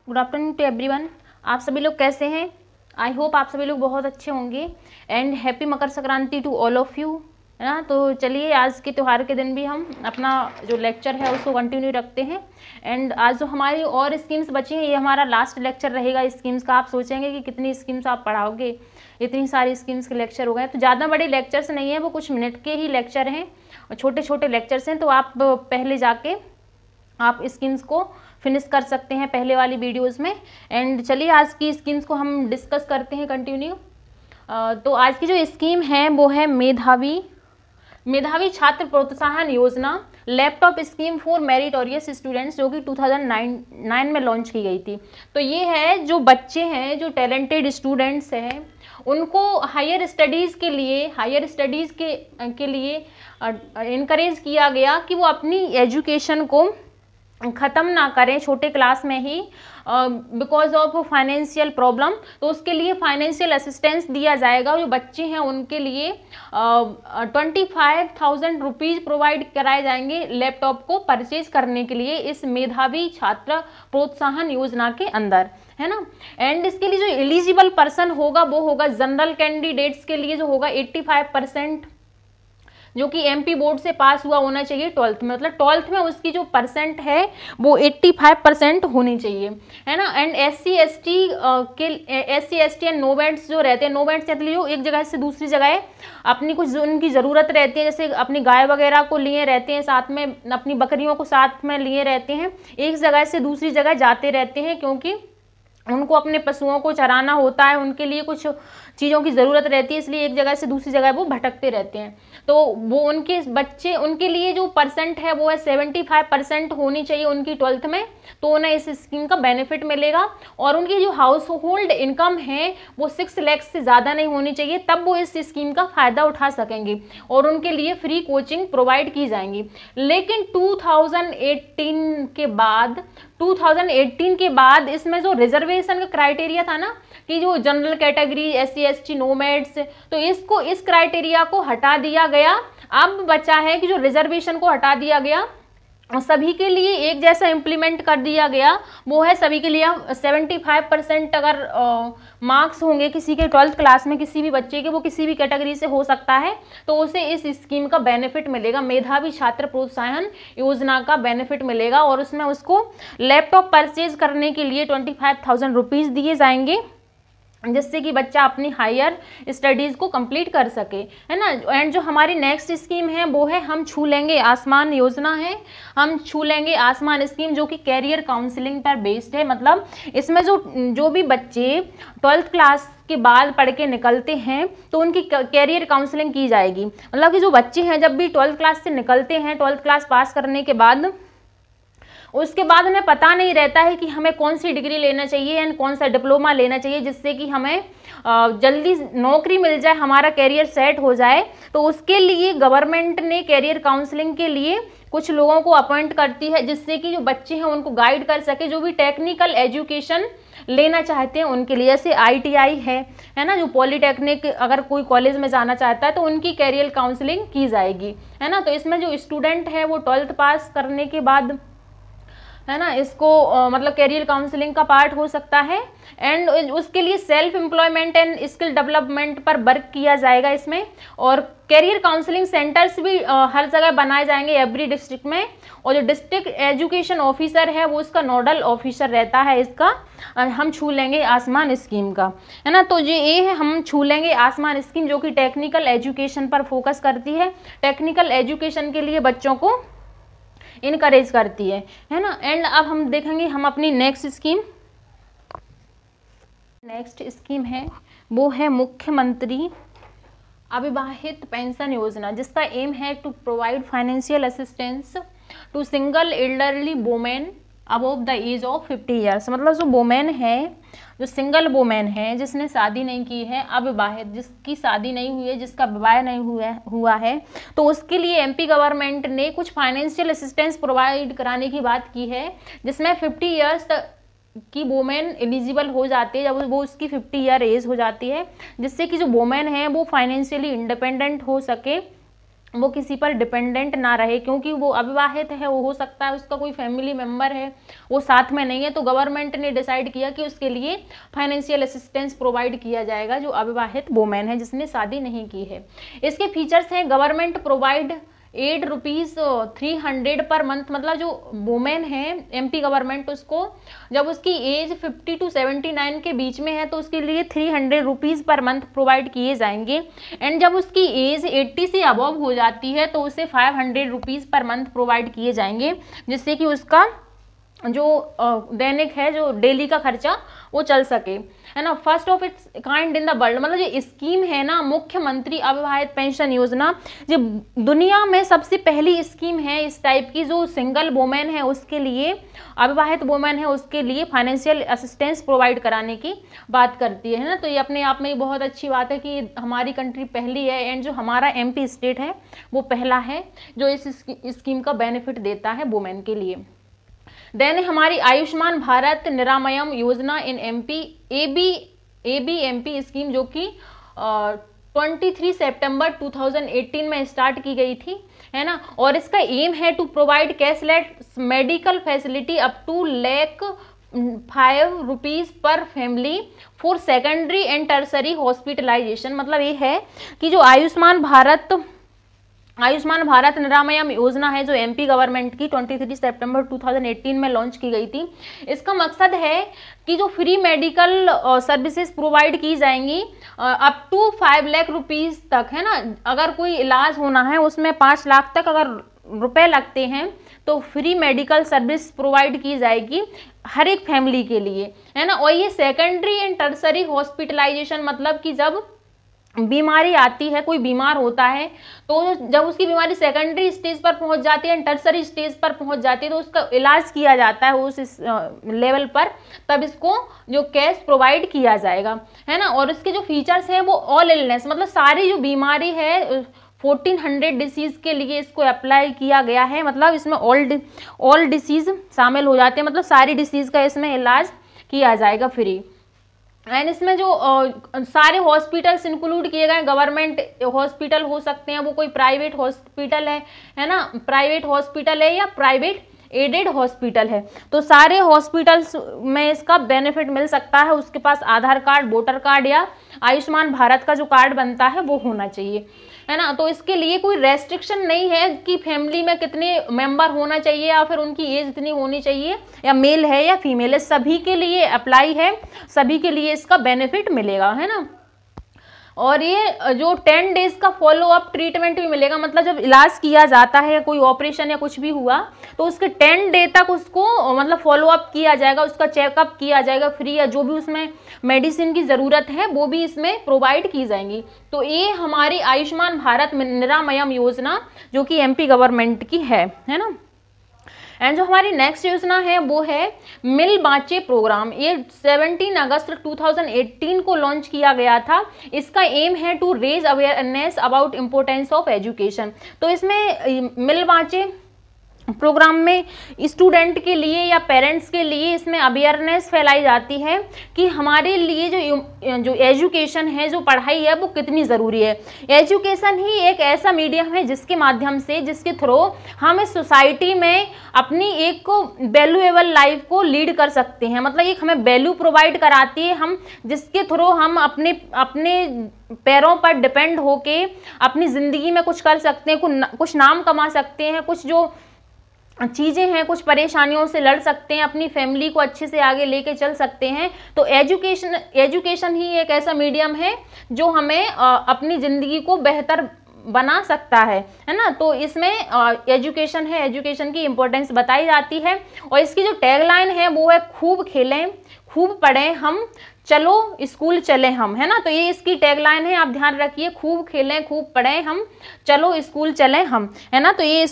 Good afternoon to everyone. आप सभी लोग कैसे हैं? आई होप आप सभी लोग बहुत अच्छे होंगे and happy Makar Sankranti to all of you, है ना। तो चलिए आज के त्यौहार के दिन भी हम अपना जो लेक्चर है उसको कंटिन्यू रखते हैं। एंड आज जो हमारी और स्कीम्स बची हैं, ये हमारा लास्ट लेक्चर रहेगा स्कीम्स का। आप सोचेंगे कि कितनी स्कीम्स आप पढ़ाओगे, इतनी सारी स्कीम्स के लेक्चर हो गए। तो ज़्यादा बड़े लेक्चर्स नहीं है, वो कुछ मिनट के ही लेक्चर हैं और छोटे छोटे लेक्चर्स हैं। तो आप पहले जाके आप स्कीम्स को फिनिश कर सकते हैं पहले वाली वीडियोस में। एंड चलिए आज की स्कीम्स को हम डिस्कस करते हैं कंटिन्यू। तो आज की जो स्कीम है वो है मेधावी छात्र प्रोत्साहन योजना, laptop scheme for meritorious students, जो कि 2009 में लॉन्च की गई थी। तो ये है जो बच्चे हैं, जो टैलेंटेड स्टूडेंट्स हैं, उनको हायर स्टडीज़ के लिए इनकरेज किया गया कि वो अपनी एजुकेशन को ख़त्म ना करें छोटे क्लास में ही बिकॉज ऑफ फाइनेंशियल प्रॉब्लम। तो उसके लिए फाइनेंशियल असिस्टेंस दिया जाएगा। जो बच्चे हैं उनके लिए 25,000 रुपीज़ प्रोवाइड कराए जाएंगे लैपटॉप को परचेज करने के लिए इस मेधावी छात्र प्रोत्साहन योजना के अंदर, है ना। एंड इसके लिए जो एलिजिबल पर्सन होगा वो होगा जनरल कैंडिडेट्स के लिए, जो होगा 85%, जो कि एमपी बोर्ड से पास हुआ होना चाहिए 12th में, मतलब 12th में उसकी जो परसेंट है वो 85% होनी चाहिए, है ना। एंड SC ST एंड नोवेंट्स जो रहते हैं, नोवेंट्स एक जगह से दूसरी जगह अपनी कुछ उनकी ज़रूरत रहती है, जैसे अपनी गाय वगैरह को लिए रहते हैं, साथ में अपनी बकरियों को साथ में लिए रहते हैं, एक जगह से दूसरी जगह जाते रहते हैं क्योंकि उनको अपने पशुओं को चराना होता है, उनके लिए कुछ चीज़ों की ज़रूरत रहती है, इसलिए एक जगह से दूसरी जगह वो भटकते रहते हैं। तो वो उनके बच्चे, उनके लिए जो परसेंट है वो है 75% होनी चाहिए उनकी 12th में, तो उन्हें इस स्कीम का बेनिफिट मिलेगा। और उनकी जो हाउस होल्ड इनकम है वो 6 लाख से ज़्यादा नहीं होनी चाहिए, तब वो इस स्कीम का फ़ायदा उठा सकेंगे और उनके लिए फ्री कोचिंग प्रोवाइड की जाएंगी। लेकिन 2018 के बाद इसमें जो रिजर्वेशन का क्राइटेरिया था ना, कि जो general category SC ST nomads, तो इस क्राइटेरिया को हटा दिया गया। अब बचा है कि जो रिजर्वेशन को हटा दिया गया, सभी के लिए एक जैसा इम्प्लीमेंट कर दिया गया। वो है सभी के लिए 75% अगर मार्क्स होंगे किसी के 12th क्लास में, किसी भी बच्चे के, वो किसी भी कैटेगरी से हो सकता है, तो उसे इस स्कीम का बेनिफिट मिलेगा, मेधावी छात्र प्रोत्साहन योजना का बेनिफिट मिलेगा। और उसमें उसको लैपटॉप परचेज करने के लिए 25,000 रुपीज़ दिए जाएंगे, जिससे कि बच्चा अपनी हायर स्टडीज़ को कंप्लीट कर सके, है ना। एंड जो हमारी नेक्स्ट स्कीम है वो है हम छू लेंगे आसमान योजना है। हम छू लेंगे आसमान स्कीम जो कि कैरियर काउंसलिंग पर बेस्ड है। मतलब इसमें जो भी बच्चे 12th क्लास के बाद पढ़ के निकलते हैं तो उनकी कैरियर काउंसलिंग की जाएगी। मतलब कि जो बच्चे हैं जब भी 12th क्लास से निकलते हैं, 12th क्लास पास करने के बाद, उसके बाद हमें पता नहीं रहता है कि हमें कौन सी डिग्री लेना चाहिए एंड कौन सा डिप्लोमा लेना चाहिए, जिससे कि हमें जल्दी नौकरी मिल जाए, हमारा कैरियर सेट हो जाए। तो उसके लिए गवर्नमेंट ने कैरियर काउंसलिंग के लिए कुछ लोगों को अपॉइंट करती है, जिससे कि जो बच्चे हैं उनको गाइड कर सके, जो भी टेक्निकल एजुकेशन लेना चाहते हैं उनके लिए। जैसे ITI है ना, जो पॉलीटेक्निक अगर कोई कॉलेज में जाना चाहता है तो उनकी कैरियर काउंसलिंग की जाएगी, है ना। तो इसमें जो स्टूडेंट है वो 12th पास करने के बाद, है ना, इसको मतलब कैरियर काउंसलिंग का पार्ट हो सकता है। एंड उसके लिए self employment and skill development पर वर्क किया जाएगा इसमें। और कैरियर काउंसलिंग सेंटर्स भी हर जगह बनाए जाएंगे एवरी डिस्ट्रिक्ट में। और जो डिस्ट्रिक्ट एजुकेशन ऑफिसर है वो इसका नोडल ऑफिसर रहता है इसका। हम छू लेंगे आसमान स्कीम का, है ना। तो ये है हम छू लेंगे आसमान स्कीम, जो कि टेक्निकल एजुकेशन पर फोकस करती है, टेक्निकल एजुकेशन के लिए बच्चों को इनकरेज करती है ना। एंड अब हम देखेंगे हम अपनी नेक्स्ट स्कीम है वो है मुख्यमंत्री अविवाहित पेंशन योजना, जिसका एम है to provide financial assistance to single elderly women above the age of 50 years. मतलब जो वुमेन है, जो सिंगल वुमेन है, जिसने शादी नहीं की है, अविवाहित, जिसकी शादी नहीं हुई है, जिसका विवाह नहीं हुआ है, तो उसके लिए MP गवर्नमेंट ने कुछ फाइनेंशियल असिस्टेंस प्रोवाइड कराने की बात की है, जिसमें 50 ईयर्स की वुमेन एलिजिबल हो जाती है, जब वो उसकी 50 ईयर एज हो जाती है, जिससे कि जो वुमेन है वो फाइनेंशियली इंडिपेंडेंट हो सके वो किसी पर डिपेंडेंट ना रहे, क्योंकि वो अविवाहित है, वो हो सकता है उसका कोई फैमिली मेम्बर है वो साथ में नहीं है, तो गवर्नमेंट ने डिसाइड किया कि उसके लिए फाइनेंशियल असिस्टेंस प्रोवाइड किया जाएगा जो अविवाहित वुमेन है जिसने शादी नहीं की है। इसके फीचर्स हैं, गवर्नमेंट प्रोवाइड ₹8,300 पर मंथ, मतलब जो वुमेन है एमपी गवर्नमेंट उसको जब उसकी एज 50 to 79 के बीच में है तो उसके लिए ₹300 पर मंथ प्रोवाइड किए जाएंगे। एंड जब उसकी एज 80 से अबव हो जाती है तो उसे ₹500 पर मंथ प्रोवाइड किए जाएंगे, जिससे कि उसका जो दैनिक है, जो डेली का खर्चा वो चल सके, है ना। First of its kind in the world, मतलब ये स्कीम है ना मुख्यमंत्री अविवाहित पेंशन योजना, जो दुनिया में सबसे पहली स्कीम है इस टाइप की, जो सिंगल वुमेन है उसके लिए, अविवाहित वुमेन है उसके लिए फाइनेंशियल असिस्टेंस प्रोवाइड कराने की बात करती है ना। तो ये अपने आप में बहुत अच्छी बात है कि हमारी कंट्री पहली है एंड जो हमारा एमपी स्टेट है वो पहला है जो इस स्कीम का बेनिफिट देता है वुमेन के लिए। देन हमारी आयुष्मान भारत निरामयम योजना इन एमपी एबीएमपी स्कीम, जो कि 23 सितंबर 2018 में स्टार्ट की गई थी, है ना। और इसका एम है to provide cashless medical facility up to ₹5 per family for secondary and tertiary hospitalisation. मतलब ये है कि जो आयुष्मान भारत निरामयम योजना है जो एमपी गवर्नमेंट की 23 सितंबर 2018 में लॉन्च की गई थी, इसका मकसद है कि जो फ्री मेडिकल सर्विसेज प्रोवाइड की जाएंगी अप टू 5 लाख रुपीस तक, है ना। अगर कोई इलाज होना है उसमें 5 लाख तक अगर रुपए लगते हैं तो फ्री मेडिकल सर्विस प्रोवाइड की जाएगी हर एक फैमिली के लिए, है ना। और ये सेकेंडरी एंड टर्सरी हॉस्पिटलाइजेशन, मतलब कि जब बीमारी आती है, कोई बीमार होता है तो जब उसकी बीमारी सेकेंडरी स्टेज पर पहुंच जाती है, टर्सरी स्टेज पर पहुंच जाती है तो उसका इलाज किया जाता है उस लेवल पर, तब इसको जो कैश प्रोवाइड किया जाएगा, है ना। और इसके जो फीचर्स हैं वो ऑल इलनेस, मतलब सारी जो बीमारी है 1400 डिसीज के लिए इसको अप्लाई किया गया है, मतलब इसमें ऑल डिसीज शामिल हो जाते हैं, मतलब सारी डिसीज का इसमें इलाज किया जाएगा फ्री। एंड इसमें जो सारे हॉस्पिटल्स इंक्लूड किए गए, गवर्नमेंट हॉस्पिटल हो सकते हैं, वो कोई प्राइवेट हॉस्पिटल है ना, प्राइवेट हॉस्पिटल है या प्राइवेट एडेड हॉस्पिटल है, तो सारे हॉस्पिटल्स में इसका बेनिफिट मिल सकता है। उसके पास आधार कार्ड, वोटर कार्ड या आयुष्मान भारत का जो कार्ड बनता है वो होना चाहिए, है ना। तो इसके लिए कोई रेस्ट्रिक्शन नहीं है कि फैमिली में कितने मेंबर होना चाहिए या फिर उनकी एज इतनी होनी चाहिए, या मेल है या फीमेल है, सभी के लिए अप्लाई है, सभी के लिए इसका बेनिफिट मिलेगा, है ना। और ये जो 10 डेज का फॉलो अप ट्रीटमेंट भी मिलेगा, मतलब जब इलाज किया जाता है, कोई ऑपरेशन या कुछ भी हुआ तो उसके 10 डे तक उसको मतलब फॉलो अप किया जाएगा, उसका चेकअप किया जाएगा फ्री, या जो भी उसमें मेडिसिन की ज़रूरत है वो भी इसमें प्रोवाइड की जाएंगी। तो ये हमारी आयुष्मान भारत निरामयम योजना जो कि एमपी गवर्नमेंट की है ना। एंड जो हमारी नेक्स्ट योजना है वो है मिल बाँचे प्रोग्राम। ये 17 अगस्त 2018 को लॉन्च किया गया था। इसका एम है to raise awareness about importance of education. तो इसमें मिल बाँचे प्रोग्राम में स्टूडेंट के लिए या पेरेंट्स के लिए इसमें अवेयरनेस फैलाई जाती है कि हमारे लिए जो एजुकेशन है, जो पढ़ाई है वो कितनी ज़रूरी है। एजुकेशन ही एक ऐसा मीडियम है जिसके माध्यम से, जिसके थ्रू हम इस सोसाइटी में अपनी एक वैल्यूएबल लाइफ को लीड कर सकते हैं। मतलब एक हमें वैल्यू प्रोवाइड कराती है, हम जिसके थ्रू हम अपने पैरों पर डिपेंड होके अपनी ज़िंदगी में कुछ कर सकते हैं, कुछ नाम कमा सकते हैं, कुछ जो चीज़ें हैं, कुछ परेशानियों से लड़ सकते हैं, अपनी फैमिली को अच्छे से आगे लेके चल सकते हैं। तो एजुकेशन ही एक ऐसा मीडियम है जो हमें अपनी ज़िंदगी को बेहतर बना सकता है ना। तो इसमें एजुकेशन है, एजुकेशन की इम्पोर्टेंस बताई जाती है। और इसकी जो टैगलाइन है वो है खूब खेलें, खूब पढ़ें हम, चलो स्कूल चलें हम, है ना। तो ये इसकी टैगलाइन है, आप ध्यान रखिए, खूब खेलें, खूब पढ़ें हम, चलो स्कूल चलें हम, है ना। तो ये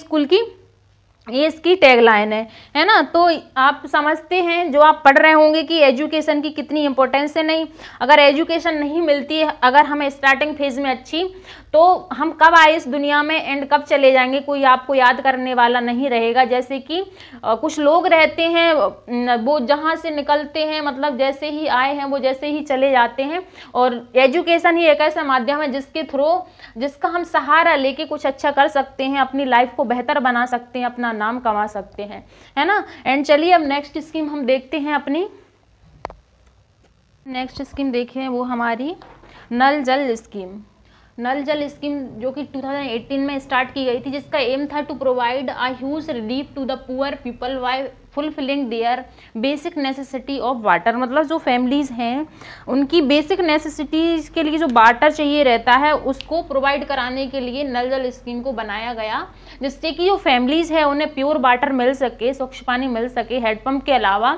इसकी टैगलाइन है ना। तो आप समझते हैं, जो आप पढ़ रहे होंगे कि एजुकेशन की कितनी इंपॉर्टेंस है। नहीं, अगर एजुकेशन नहीं मिलती है, अगर हमें स्टार्टिंग फेज में अच्छी, तो हम कब आए इस दुनिया में एंड कब चले जाएंगे, कोई आपको याद करने वाला नहीं रहेगा। जैसे कि कुछ लोग रहते हैं, वो जहाँ से निकलते हैं, मतलब जैसे ही आए हैं वो जैसे ही चले जाते हैं। और एजुकेशन ही एक ऐसा माध्यम है जिसके थ्रू, जिसका हम सहारा लेके कुछ अच्छा कर सकते हैं, अपनी लाइफ को बेहतर बना सकते हैं, अपना नाम कमा सकते हैं, है ना। एंड चलिए अब नेक्स्ट स्कीम हम देखते हैं। अपनी नेक्स्ट स्कीम देखें, वो हमारी नल जल स्कीम। नल जल स्कीम जो कि 2018 में स्टार्ट की गई थी, जिसका एम था to provide a huge relief to the poor people by fulfilling their basic necessity of water. मतलब जो फैमिलीज़ हैं उनकी बेसिक नेसेसिटीज के लिए जो वाटर चाहिए रहता है उसको प्रोवाइड कराने के लिए नल जल स्कीम को बनाया गया, जिससे कि जो फैमिलीज़ है उन्हें प्योर वाटर मिल सके, स्वच्छ पानी मिल सके। हैंडपम्प के अलावा,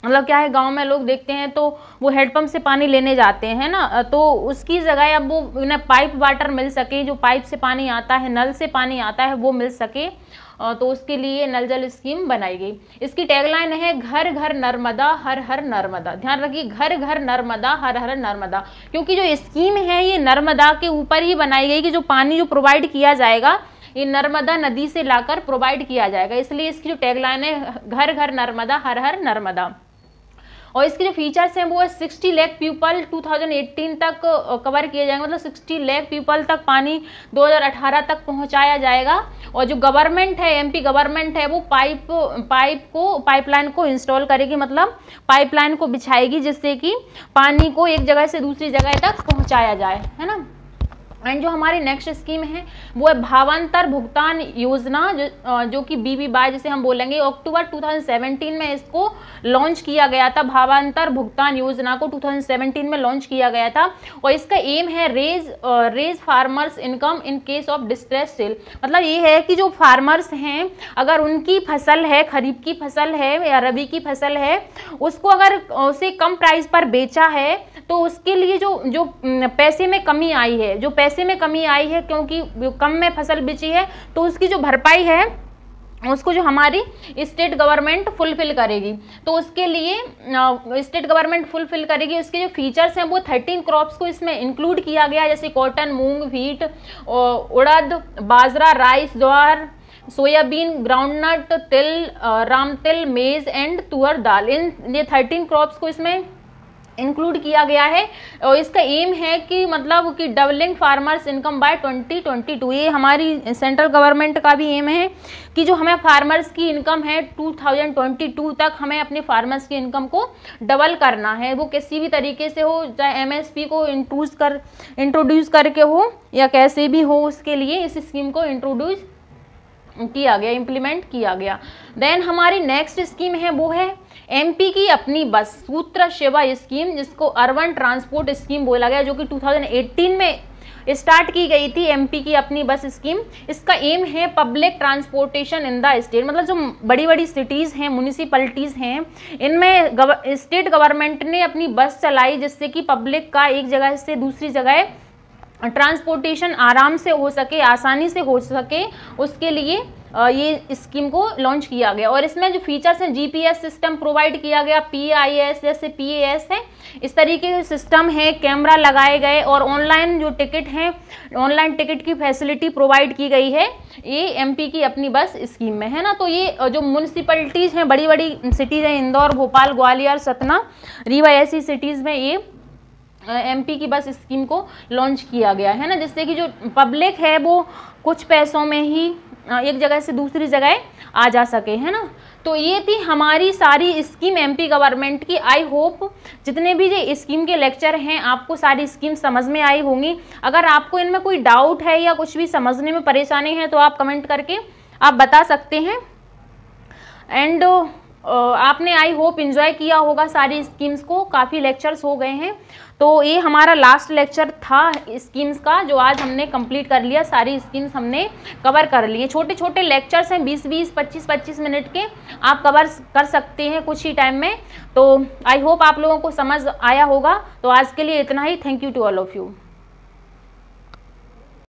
मतलब क्या है, गांव में लोग देखते हैं तो वो हैंडपम्प से पानी लेने जाते हैं ना, तो उसकी जगह अब वो उन्हें पाइप वाटर मिल सके, जो पाइप से पानी आता है, नल से पानी आता है, वो मिल सके। तो उसके लिए नल जल स्कीम बनाई गई। इसकी टैगलाइन है घर घर नर्मदा हर हर नर्मदा। ध्यान रखिए, घर घर नर्मदा हर हर नर्मदा, क्योंकि जो स्कीम है ये नर्मदा के ऊपर ही बनाई गई कि जो पानी जो प्रोवाइड किया जाएगा ये नर्मदा नदी से लाकर प्रोवाइड किया जाएगा। इसलिए इसकी जो टैगलाइन है घर घर नर्मदा हर हर नर्मदा। और इसके जो फीचर्स हैं वो है 60 लाख पीपल 2018 तक कवर किए जाएंगे, मतलब 60 लाख पीपल तक पानी 2018 तक पहुंचाया जाएगा। और जो गवर्नमेंट है, एमपी गवर्नमेंट है, वो पाइपलाइन को इंस्टॉल करेगी, मतलब पाइपलाइन को बिछाएगी, जिससे कि पानी को एक जगह से दूसरी जगह तक पहुंचाया जाए, है ना। एंड जो हमारी नेक्स्ट स्कीम है वो है भावांतर भुगतान योजना, जो कि BBY जिसे हम बोलेंगे। अक्टूबर 2017 में इसको लॉन्च किया गया था। भावांतर भुगतान योजना को 2017 में लॉन्च किया गया था और इसका एम है raise farmers income in case of distress sale. मतलब ये है कि जो फार्मर्स हैं, अगर उनकी फसल है, खरीफ की फसल है या रबी की फसल है, उसको अगर उसे कम प्राइस पर बेचा है तो उसके लिए जो पैसे में कमी आई है, जो पैसे में कमी आई है क्योंकि कम में फसल बेची है, तो उसकी जो भरपाई है उसको जो हमारी स्टेट गवर्नमेंट फुलफिल करेगी। तो उसके लिए स्टेट गवर्नमेंट फुलफिल करेगी। उसके जो फीचर्स हैं वो 13 क्रॉप्स को इसमें इंक्लूड किया गया, जैसे कॉटन, मूंग, व्हीट, उड़द, बाजरा, राइस, ज्वार, सोयाबीन, ग्राउंडनट, तिल, राम तिल, मेज एंड तुअर दाल। ये 13 क्रॉप्स को इसमें इंक्लूड किया गया है और इसका एम है कि मतलब कि डबलिंग फार्मर्स इनकम बाय 2022। ये हमारी सेंट्रल गवर्नमेंट का भी एम है कि जो हमें फार्मर्स की इनकम है 2022 तक हमें अपने फार्मर्स की इनकम को डबल करना है। वो किसी भी तरीके से हो, चाहे MSP को इंट्रोड्यूस करके हो या कैसे भी हो, उसके लिए इस स्कीम को इंट्रोड्यूस किया गया, इम्प्लीमेंट किया गया। देन हमारी नेक्स्ट स्कीम है वो है MP की अपनी बस सूत्र सेवा स्कीम, जिसको अर्बन ट्रांसपोर्ट स्कीम बोला गया, जो कि 2018 में स्टार्ट की गई थी। MP की अपनी बस स्कीम, इसका एम है public transportation in the state. मतलब जो बड़ी बड़ी सिटीज़ हैं, म्यूनिसिपैलिटीज़ हैं, इनमें स्टेट गवर्नमेंट ने अपनी बस चलाई, जिससे कि पब्लिक का एक जगह से दूसरी जगह ट्रांसपोर्टेशन आराम से हो सके, आसानी से हो सके, उसके लिए ये स्कीम को लॉन्च किया गया। और इसमें जो फीचर्स हैं, GPS सिस्टम प्रोवाइड किया गया, PIS जैसे PAS है, इस तरीके के सिस्टम है, कैमरा लगाए गए और ऑनलाइन जो टिकट हैं, ऑनलाइन टिकट की फैसिलिटी प्रोवाइड की गई है। ये MP की अपनी बस स्कीम में है ना। तो ये जो म्यूनिसिपैलिटीज़ हैं, बड़ी बड़ी सिटीज़ हैं, इंदौर, भोपाल, ग्वालियर, सतना, रीवा, ऐसी सिटीज़ में ये MP की बस स्कीम को लॉन्च किया गया है ना, जिससे कि जो पब्लिक है वो कुछ पैसों में ही एक जगह से दूसरी जगह आ जा सके, है ना। तो ये थी हमारी सारी स्कीम MP गवर्नमेंट की। आई होप जितने भी ये स्कीम के लेक्चर हैं आपको सारी स्कीम समझ में आई होंगी। अगर आपको इनमें कोई डाउट है या कुछ भी समझने में परेशानी है तो आप कमेंट करके आप बता सकते हैं। एंड आपने आई होप एंजॉय किया होगा सारी स्कीम्स को, काफ़ी लेक्चर्स हो गए हैं। तो ये हमारा लास्ट लेक्चर था स्कीम्स का, जो आज हमने कंप्लीट कर लिया, सारी स्कीम्स हमने कवर कर लिए। छोटे छोटे लेक्चर्स हैं, 20-20, 25-25 मिनट के, आप कवर कर सकते हैं कुछ ही टाइम में। तो आई होप आप लोगों को समझ आया होगा। तो आज के लिए इतना ही। Thank you to all of you.